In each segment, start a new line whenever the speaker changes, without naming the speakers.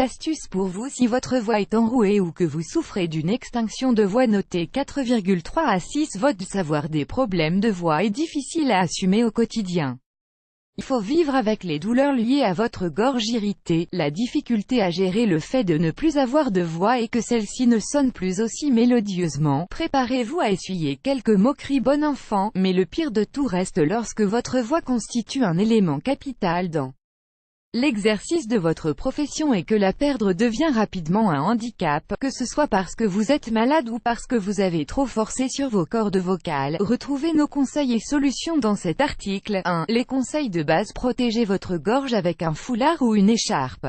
astuce pour vous si votre voix est enrouée ou que vous souffrez d'une extinction de voix. Notez 4,3 à 6. Savoir des problèmes de voix est difficile à assumer au quotidien. Il faut vivre avec les douleurs liées à votre gorge irritée, la difficulté à gérer le fait de ne plus avoir de voix et que celle-ci ne sonne plus aussi mélodieusement. Préparez-vous à essuyer quelques moqueries bon enfant, mais le pire de tout reste lorsque votre voix constitue un élément capital dans l'exercice de votre profession et que la perdre devient rapidement un handicap, que ce soit parce que vous êtes malade ou parce que vous avez trop forcé sur vos cordes vocales. Retrouvez nos conseils et solutions dans cet article. 1. Les conseils de base. Protégez votre gorge avec un foulard ou une écharpe.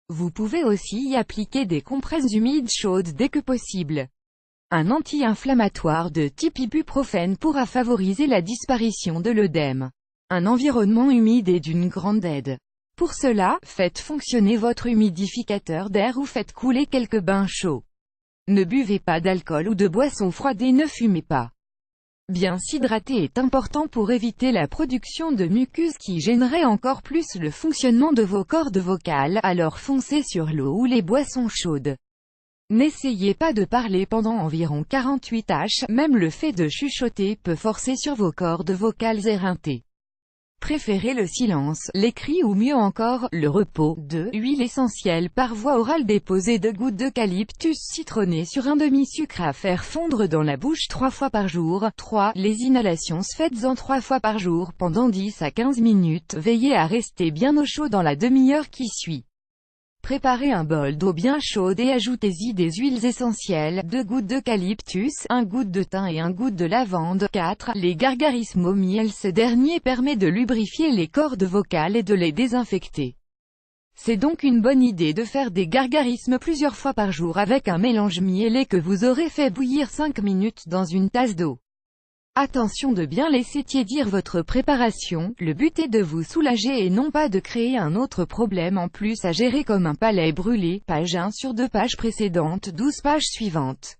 Vous pouvez aussi y appliquer des compresses humides chaudes dès que possible. Un anti-inflammatoire de type ibuprofène pourra favoriser la disparition de l'œdème. Un environnement humide est d'une grande aide. Pour cela, faites fonctionner votre humidificateur d'air ou faites couler quelques bains chauds. Ne buvez pas d'alcool ou de boissons froides et ne fumez pas. Bien s'hydrater est important pour éviter la production de mucus qui gênerait encore plus le fonctionnement de vos cordes vocales, alors foncez sur l'eau ou les boissons chaudes. N'essayez pas de parler pendant environ 48 h, même le fait de chuchoter peut forcer sur vos cordes vocales éreintées. Préférez le silence, l'écrit ou mieux encore, le repos. 2. Huile essentielle par voie orale. Déposez 2 gouttes d'eucalyptus citronné sur un demi-sucre à faire fondre dans la bouche 3 fois par jour. 3. Les inhalations. Faites-en 3 fois par jour pendant 10 à 15 minutes. Veillez à rester bien au chaud dans la demi-heure qui suit. Préparez un bol d'eau bien chaude et ajoutez-y des huiles essentielles, 2 gouttes d'eucalyptus, 1 goutte de thym et 1 goutte de lavande. 4. Les gargarismes au miel. Ce dernier permet de lubrifier les cordes vocales et de les désinfecter. C'est donc une bonne idée de faire des gargarismes plusieurs fois par jour avec un mélange mielé que vous aurez fait bouillir 5 minutes dans une tasse d'eau. Attention de bien laisser tiédir votre préparation, le but est de vous soulager et non pas de créer un autre problème en plus à gérer comme un palais brûlé. Page 1 sur 2 pages précédentes, 12 pages suivantes.